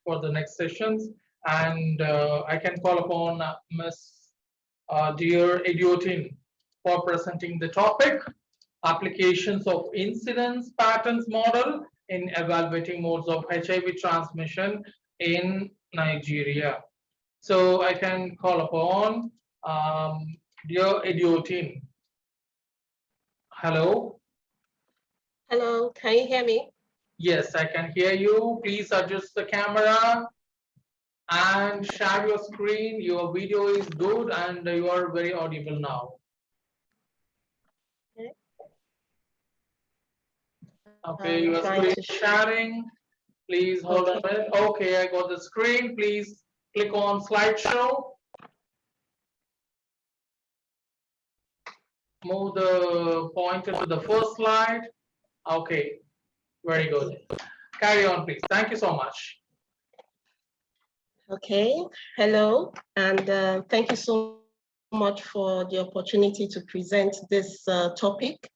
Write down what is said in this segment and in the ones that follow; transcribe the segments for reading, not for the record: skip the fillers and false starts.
for the next sessions. And I can call upon Ms.Idoteyin Ezirim for presenting the topic, applications of incidence patterns model in evaluating modes of HIV transmission in Nigeria. So I can call upon dear Ezirim. Hello. Hello, can you hear me? Yes, I can hear you. Please adjust the camera and share your screen. Your video is good and you are very audible now. Okay, your screen is sharing. Please hold on a minute. Okay, I got the screen. Please click on slideshow. Move the pointer to the first slide. Okay, very good. Carry on, please. Thank you so much. Okay, hello, and thank you so much for the opportunity to present this topic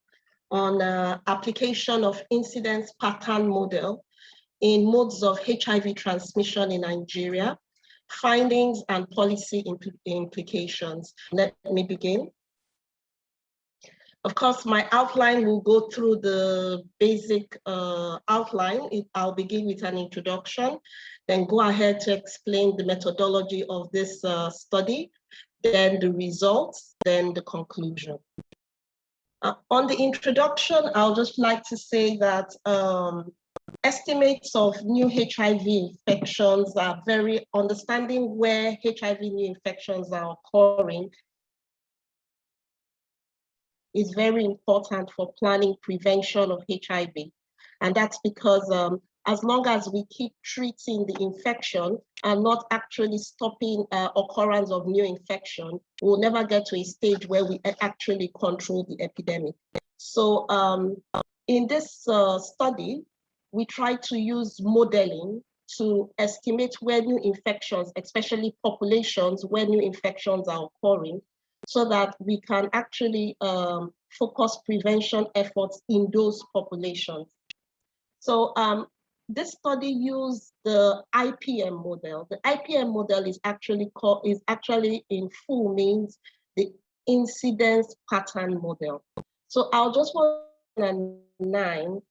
on application of incidence pattern model in modes of HIV transmission in Nigeria, findings and policy implications. Let me begin. Of course, my outline will go through the basic outline. I'll begin with an introduction, then go ahead to explain the methodology of this study, then the results, then the conclusion. On the introduction, I'll just like to say that estimates of new HIV infections are understanding where HIV new infections are occurring is very important for planning prevention of HIV. And that's because as long as we keep treating the infection and not actually stopping occurrence of new infection, we'll never get to a stage where we actually control the epidemic. So in this study, we try to use modeling to estimate where new infections, especially populations where new infections are occurring, so that we can actually focus prevention efforts in those populations. So this study used the IPM model. The IPM model is actually in full means the incidence pattern model. So I'll just want to 9.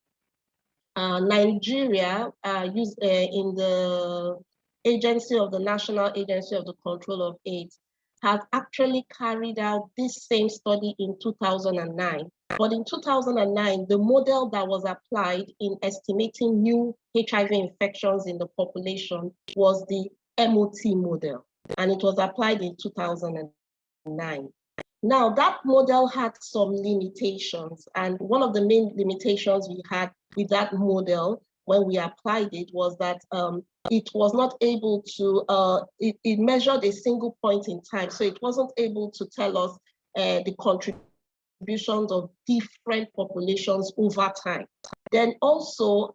Nigeria used in the agency of the National Agency of the Control of AIDS has actually carried out this same study in 2009. But in 2009, the model that was applied in estimating new HIV infections in the population was the MOT model, and it was applied in 2009. Now, that model had some limitations, and one of the main limitations we had with that model when we applied it was that it was not able to, it measured a single point in time, so it wasn't able to tell us the contributions of different populations over time. Then also,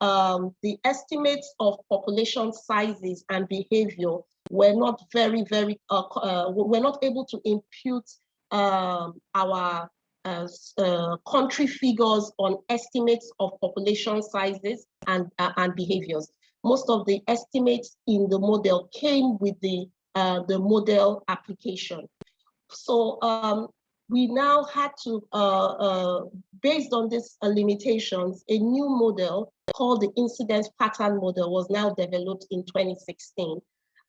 the estimates of population sizes and behavior were not we're not able to impute our country figures on estimates of population sizes and behaviors. Most of the estimates in the model came with the model application. So we now had to, based on these limitations, a new model called the incidence pattern model was now developed in 2016.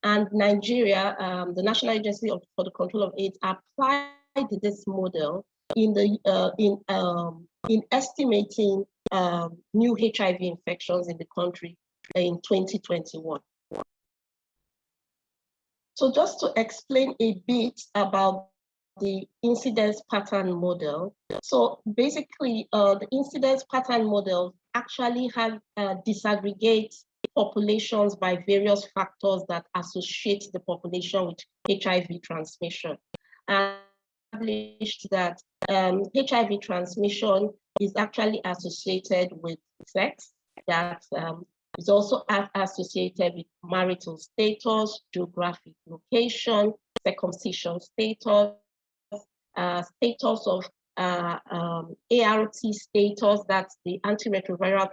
And Nigeria, the National Agency for the Control of AIDS, applied this model in estimating new HIV infections in the country in 2021. So just to explain a bit about the incidence pattern model. So basically, the incidence pattern model actually disaggregates populations by various factors that associate the population with HIV transmission. And established that HIV transmission is actually associated with sex, that is also associated with marital status, geographic location, circumcision status, status of ART status, that's the antiretroviral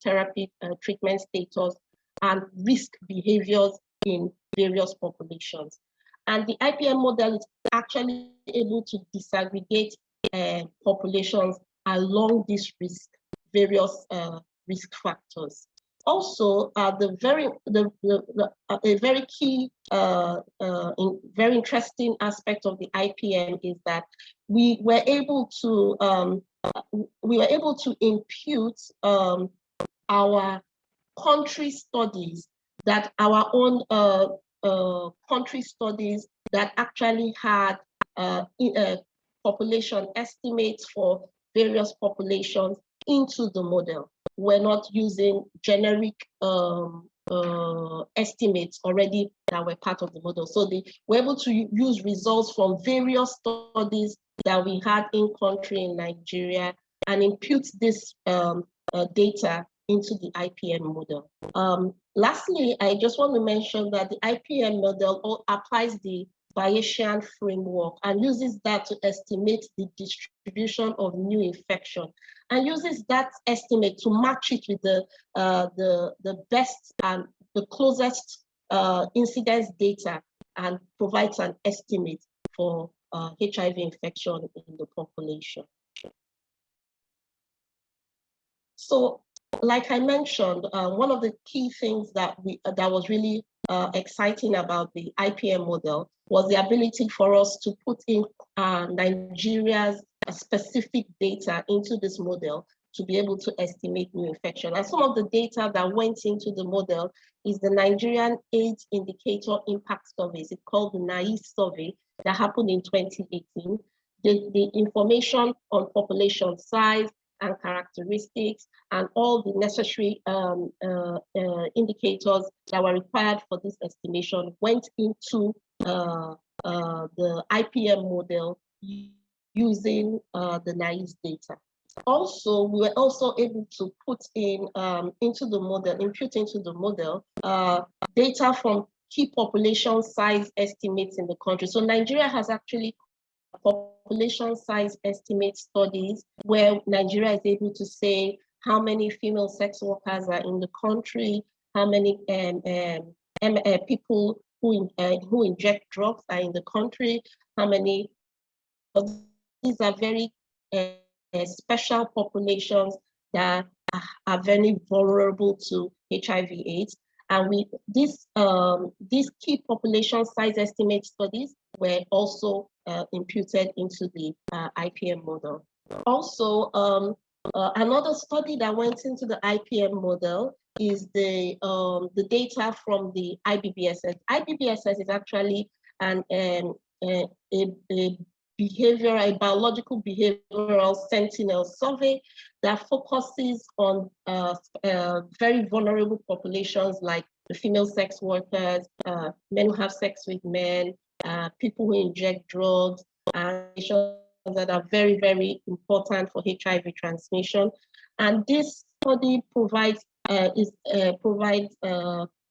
therapy treatment status, and risk behaviors in various populations. And the IPM model is actually able to disaggregate populations along these various risk factors. Also, a very key, very interesting aspect of the IPM is that we were able to impute our country studies, that our own country studies that actually had population estimates for various populations into the model. We're not using generic estimates already that were part of the model. So we're able to use results from various studies that we had in country in Nigeria and impute this data into the IPM model. Lastly, I just want to mention that the IPM model applies the Bayesian framework and uses that to estimate the distribution of new infection, and uses that estimate to match it with the best and the closest incidence data, and provides an estimate for HIV infection in the population. So, like I mentioned, one of the key things that was really exciting about the IPM model was the ability for us to put in Nigeria's specific data into this model to be able to estimate new infection. And some of the data that went into the model is the Nigerian AIDS Indicator Impact Surveys. It's called the NAIS survey that happened in 2018. The information on population size and characteristics and all the necessary indicators that were required for this estimation went into the IPM model using the NAIS data. Also, we were also able to put in into the model data from key population size estimates in the country. So Nigeria has actually population size estimate studies where Nigeria is able to say how many female sex workers are in the country, how many people who inject drugs are in the country, how many of these are very special populations that are very vulnerable to HIV/AIDS. And these key population size estimate studies were also imputed into the IPM model. Also, another study that went into the IPM model is the data from the IBBSS. IBBSS is actually a biological behavioral sentinel survey that focuses on very vulnerable populations like the female sex workers, men who have sex with men, people who inject drugs, and that are very, very important for HIV transmission. And this study provides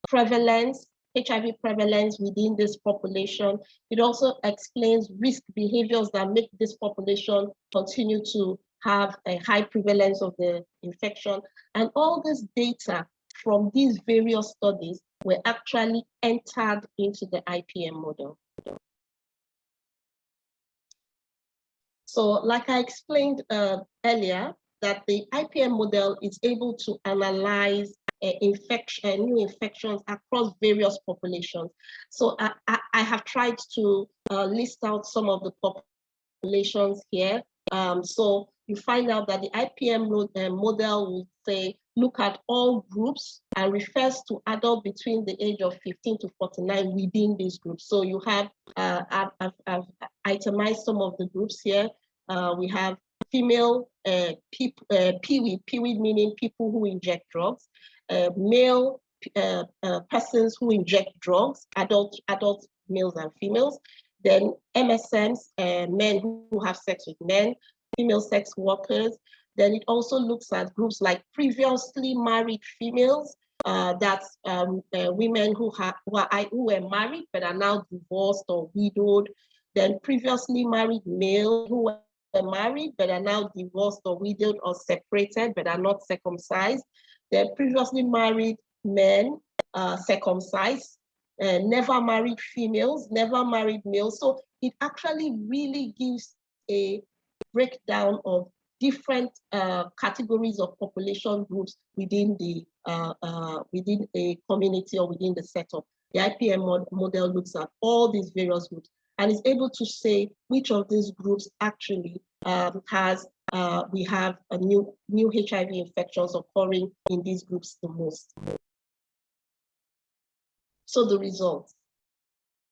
prevalence, HIV prevalence within this population. It also explains risk behaviors that make this population continue to have a high prevalence of the infection. And all this data from these various studies were actually entered into the IPM model. So like I explained earlier, that the IPM model is able to analyze new infections across various populations. So I have tried to list out some of the populations here. So you find out that the IPM model will say, look at all groups and refers to adults between the age of 15 to 49 within these groups. So you have, I've itemized some of the groups here. We have female PWID meaning people who inject drugs, male persons who inject drugs, adult males and females, then MSMs, men who have sex with men, female sex workers. Then it also looks at groups like previously married females, that's women who were married but are now divorced or widowed. Then previously married males who were married but are now divorced or widowed or separated but are not circumcised. Then previously married men circumcised, never married females, never married males. So it actually really gives a breakdown of different categories of population groups within the within a community or within the setup. The IPM model looks at all these various groups and is able to say which of these groups actually we have a new HIV infections occurring in these groups the most. So the results.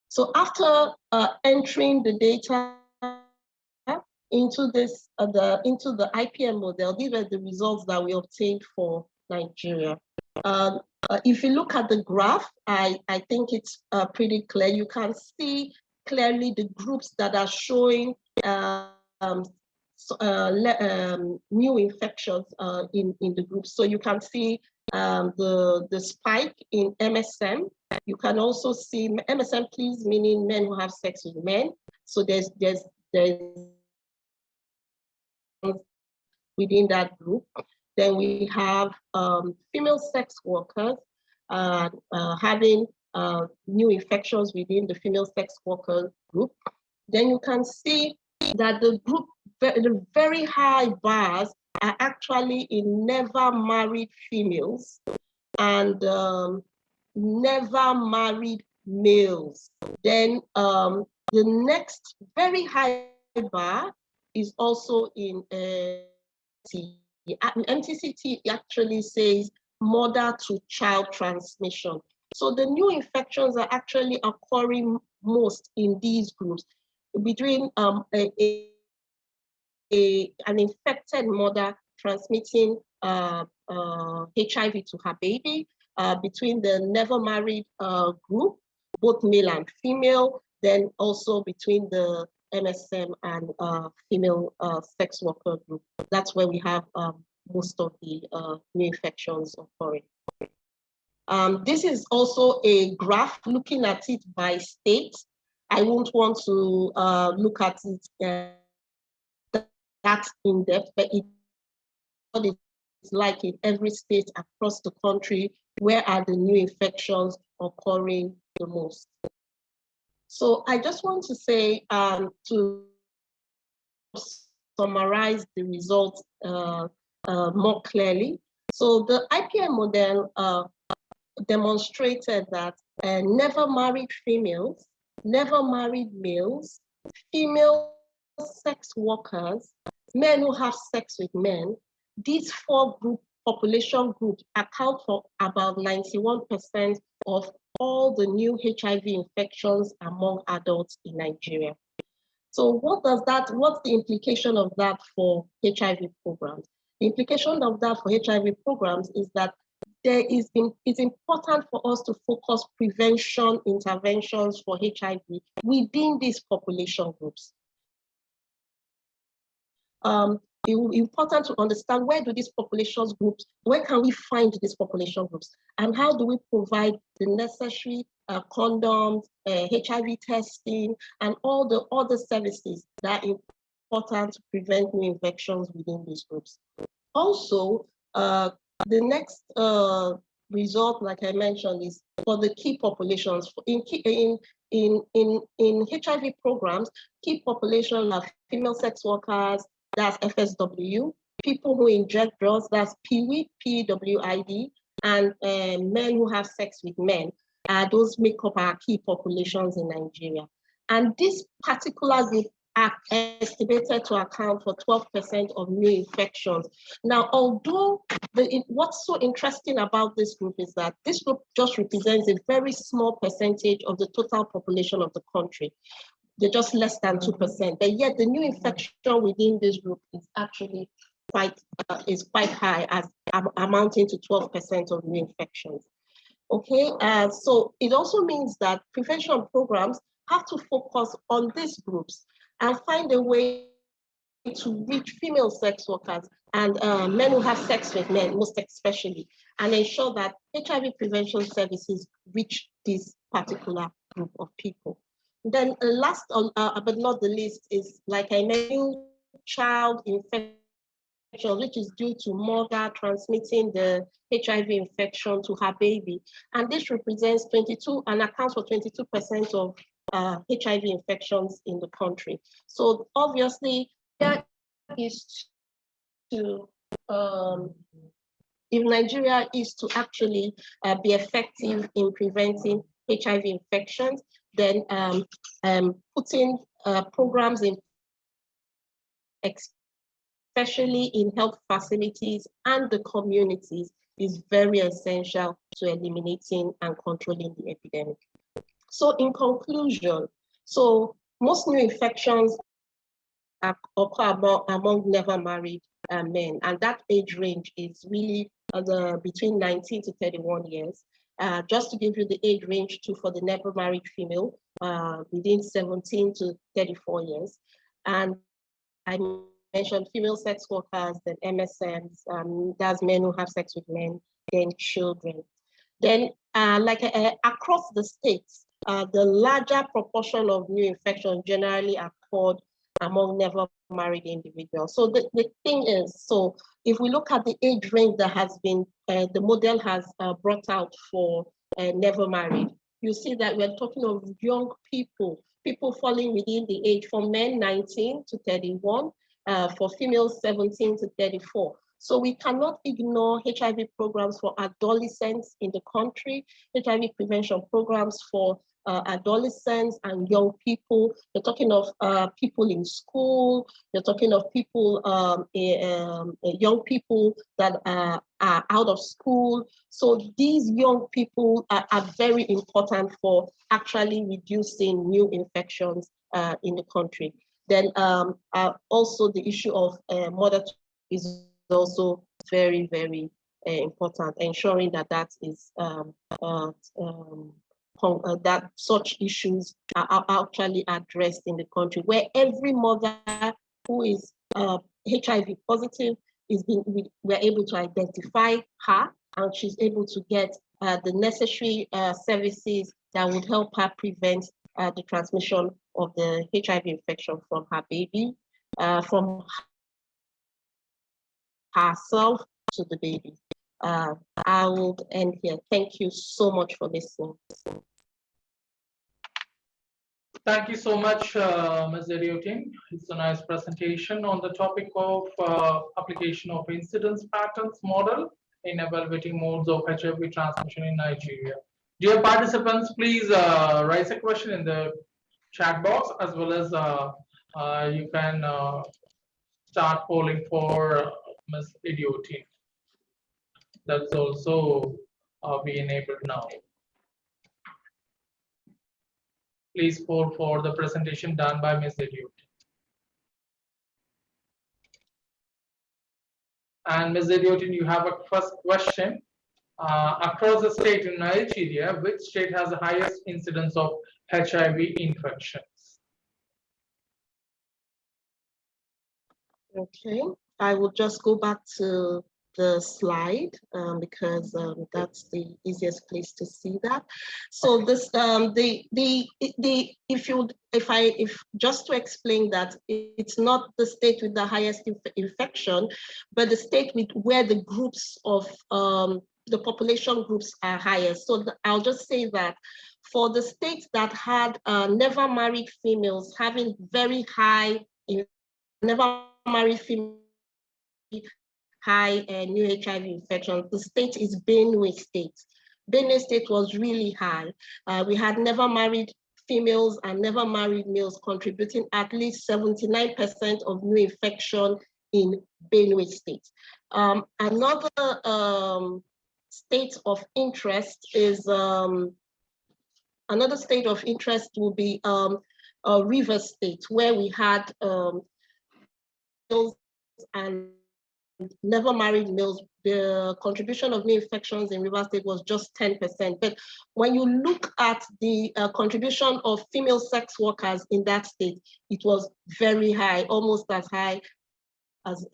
So after entering the data into this into the IPM model, these are the results that we obtained for Nigeria. If you look at the graph, I think it's pretty clear. You can see clearly the groups that are showing new infections in the groups. So you can see the spike in MSM. You can also see MSM, please, meaning men who have sex with men. So there's within that group. Then we have female sex workers having new infections within the female sex worker group. Then you can see that the very high bars are actually in never married females and never married males. Then the next very high bar is also in MTCT actually says mother to child transmission. So the new infections are actually occurring most in these groups between an infected mother transmitting HIV to her baby, between the never married group, both male and female, then also between the MSM and female sex worker group. That's where we have most of the new infections occurring. This is also a graph looking at it by state. I won't want to look at it that in depth, but what it's like in every state across the country. Where are the new infections occurring the most? So I just want to say to summarize the results more clearly. So the IPM model demonstrated that never married females, never married males, female sex workers, men who have sex with men, these four population groups account for about 91% of all the new HIV infections among adults in Nigeria. So what's the implication of that for HIV programs? The implication of that for HIV programs is that it's important for us to focus prevention interventions for HIV within these population groups. It's important to understand where can we find these population groups, and how do we provide the necessary condoms, HIV testing, and all the other services that are important to prevent new infections within these groups. Also, the next result, like I mentioned, is for the key populations. In HIV programs, key populations are female sex workers, that's FSW, people who inject drugs, that's PWID, PWID, and men who have sex with men. Those make up our key populations in Nigeria. And this particular group are estimated to account for 12% of new infections. Now, although what's so interesting about this group is that this group just represents a very small percentage of the total population of the country. They're just less than 2%, but yet the new infection within this group is actually quite high, as amounting to 12% of new infections. Okay, so it also means that prevention programs have to focus on these groups and find a way to reach female sex workers and men who have sex with men, most especially, and ensure that HIV prevention services reach this particular group of people. Then last, but not the least, is, like I mentioned, child infection which is due to mother transmitting the HIV infection to her baby. And this represents 22 and accounts for 22% of HIV infections in the country. So obviously, there is to, if Nigeria is to actually be effective in preventing HIV infections, then putting programs in, especially in health facilities and the communities, is very essential to eliminating and controlling the epidemic. So in conclusion, so most new infections occur among never married men, and that age range is really between 19 to 31 years. Just to give you the age range too for the never married female, within 17 to 34 years. And I mentioned female sex workers, then MSMs, that's men who have sex with men, then children. Then across the states, the larger proportion of new infections generally occurred among never married individuals. So the thing is, so if we look at the age range that has been, the model has brought out for never married, you see that we're talking of young people, people falling within the age, for men 19 to 31, for females 17 to 34. So we cannot ignore HIV programs for adolescents in the country, HIV prevention programs for adolescents and young people. You're talking of people in school. You're talking of people, young people that are out of school. So these young people are very important for actually reducing new infections in the country. Then also the issue of mother is also very, very important, ensuring that that is that such issues are actually addressed in the country, where every mother who is HIV positive we're able to identify her, and she's able to get the necessary services that would help her prevent the transmission of the HIV infection from her baby, from herself to the baby. I will end here. Thank you so much for listening. Thank you so much, Ms.Idoteyin. It's a nice presentation on the topic of application of incidence patterns model in evaluating modes of HIV transmission in Nigeria. Dear participants, please raise a question in the chat box, as well as you can start polling for Ms.Idoteyin. That's also be enabled now. Please poll for the presentation done by Ms.Idoteyin. And Ms.Idoteyin, you have a first question. Across the state in Nigeria, which state has the highest incidence of HIV infections? Okay, I will just go back to the slide because that's the easiest place to see that. So this if just to explain that it's not the state with the highest infection, but the state with where the groups of the population groups are highest. So I'll just say that for the states that had never married females having very high never married female high new HIV infections, the state is Benue State. Benue State was really high. We had never married females and never married males contributing at least 79% of new infection in Benue State. Another state of interest is another state of interest will be River State, where we had males and never married males. The contribution of new infections in River State was just 10%. But when you look at the contribution of female sex workers in that state, it was very high, almost as high as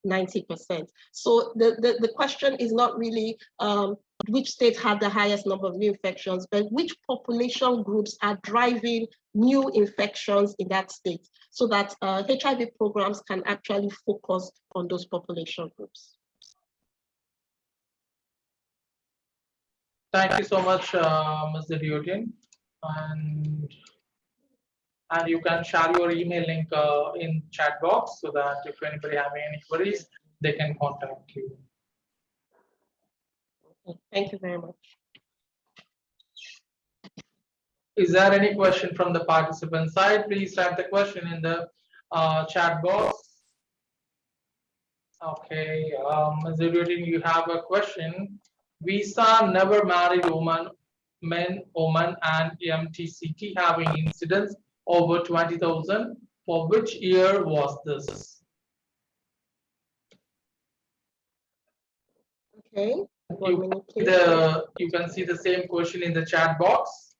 90%. So the question is not really which state had the highest number of new infections, but which population groups are driving new infections in that state, so that HIV programs can actually focus on those population groups. Thank you so much, Ms.Idoteyin. And you can share your email link in chat box so that if anybody having any queries, they can contact you. Thank you very much. Is there any question from the participant side? Please type the question in the chat box. Okay, Ms.Idoteyin, you have a question. Visa never married men, women, and MTCT having incidents over 20,000. For which year was this? Okay. You can see the same question in the chat box.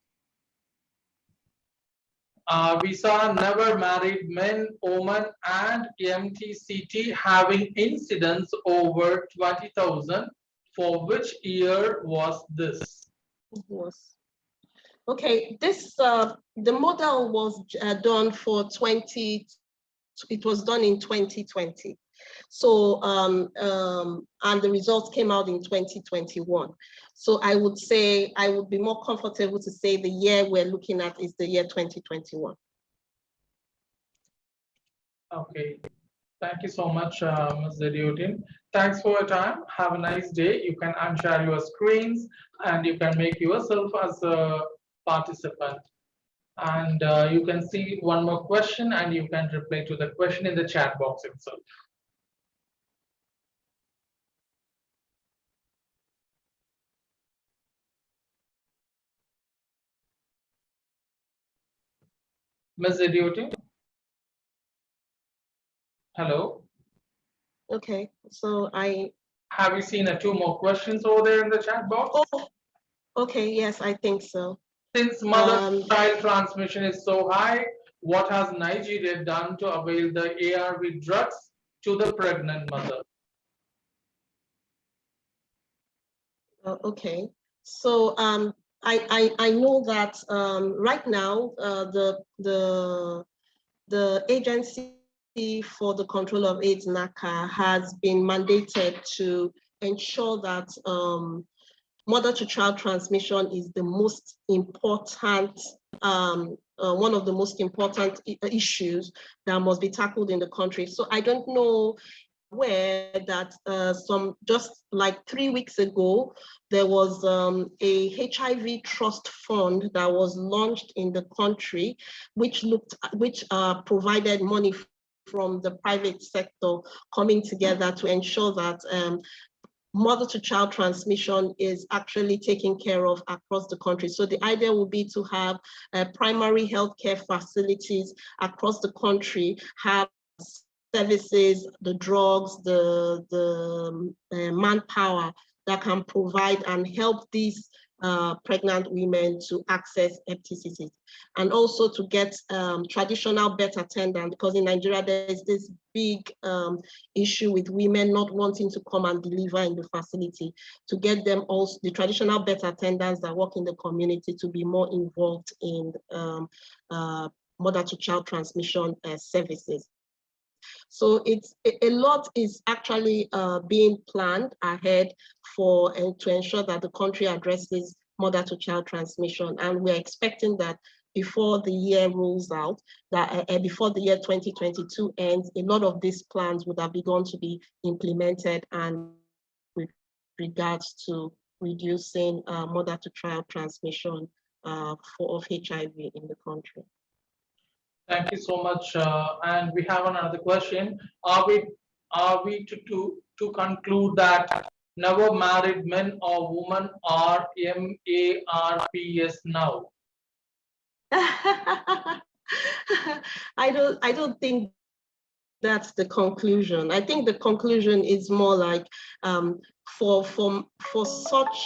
Visa never married men, women, and MTCT having incidents over 20,000. For which year was this? Yes. Okay, this the model was done for 20. It was done in 2020. So and the results came out in 2021. So I would say I would be more comfortable to say the year we're looking at is the year 2021. Okay, thank you so much, Ms.Idoteyin. Thanks for your time. Have a nice day. You can unshare your screens and you can make yourself as a participant. And you can see one more question and you can reply to the question in the chat box itself. Ms.Idoteyin? Hello? Okay, so have you seen two more questions over there in the chat box? Oh, okay, yes, I think so. Since mother-child transmission is so high, what has Nigeria done to avail the ARV drugs to the pregnant mother? Okay, so I know that right now the agency for the control of AIDS, NACA, has been mandated to ensure that mother-to-child transmission is the most important, one of the most important issues that must be tackled in the country. So I don't know where that just like 3 weeks ago, there was a HIV trust fund that was launched in the country, which provided money from the private sector coming together to ensure that mother-to-child transmission is actually taken care of across the country. So the idea would be to have primary healthcare facilities across the country, have services, the drugs, the manpower that can provide and help these pregnant women to access FTCCs, and also to get traditional birth attendants, because in Nigeria there is this big issue with women not wanting to come and deliver in the facility, to get them also, the traditional birth attendants that work in the community, to be more involved in mother-to-child transmission services. So it's a lot is actually being planned ahead for to ensure that the country addresses mother-to-child transmission, and we're expecting that before the year rolls out, that before the year 2022 ends, a lot of these plans would have begun to be implemented, and with regards to reducing mother-to-child transmission of HIV in the country. Thank you so much. And we have another question. Are we to conclude that never married men or women are MARPS now? I don't think that's the conclusion. I think the conclusion is more like for such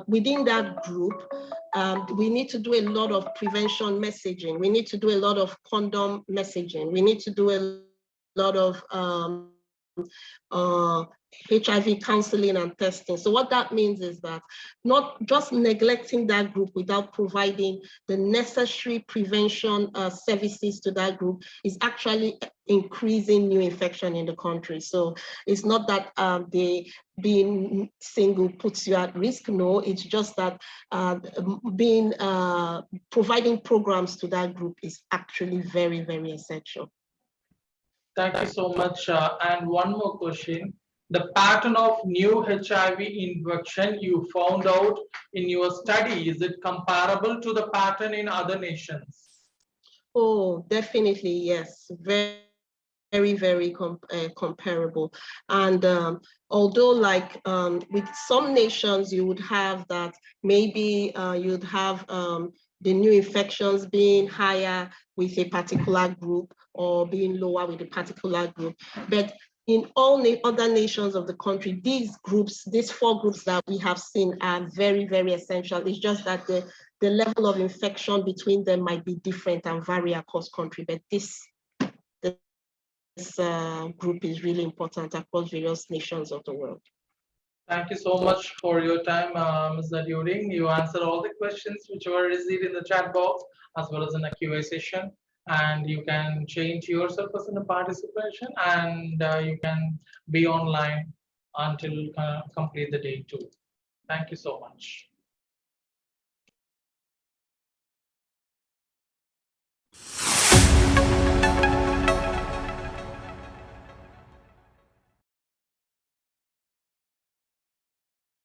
within that group, we need to do a lot of prevention messaging. We need to do a lot of condom messaging. We need to do a lot of HIV counseling and testing. So what that means is that not just neglecting that group without providing the necessary prevention services to that group is actually increasing new infection in the country. So it's not that being single puts you at risk. No, it's just that providing programs to that group is actually very, very essential. Thank you so much. And one more question. The pattern of new HIV infection you found out in your study, is it comparable to the pattern in other nations? Oh, definitely, yes. Very comparable. And although like with some nations, you would have that maybe you'd have the new infections being higher with a particular group or being lower with a particular group. But in all other nations of the country, these groups, these 4 groups that we have seen are very, very essential. It's just that the level of infection between them might be different and vary across country, but this group is really important across various nations of the world. Thank you so much for your time, Ms.Idoteyin. You answered all the questions which were received in the chat box as well as in the QA session. And you can change yourself as a participation, and you can be online until complete the day too. Thank you so much.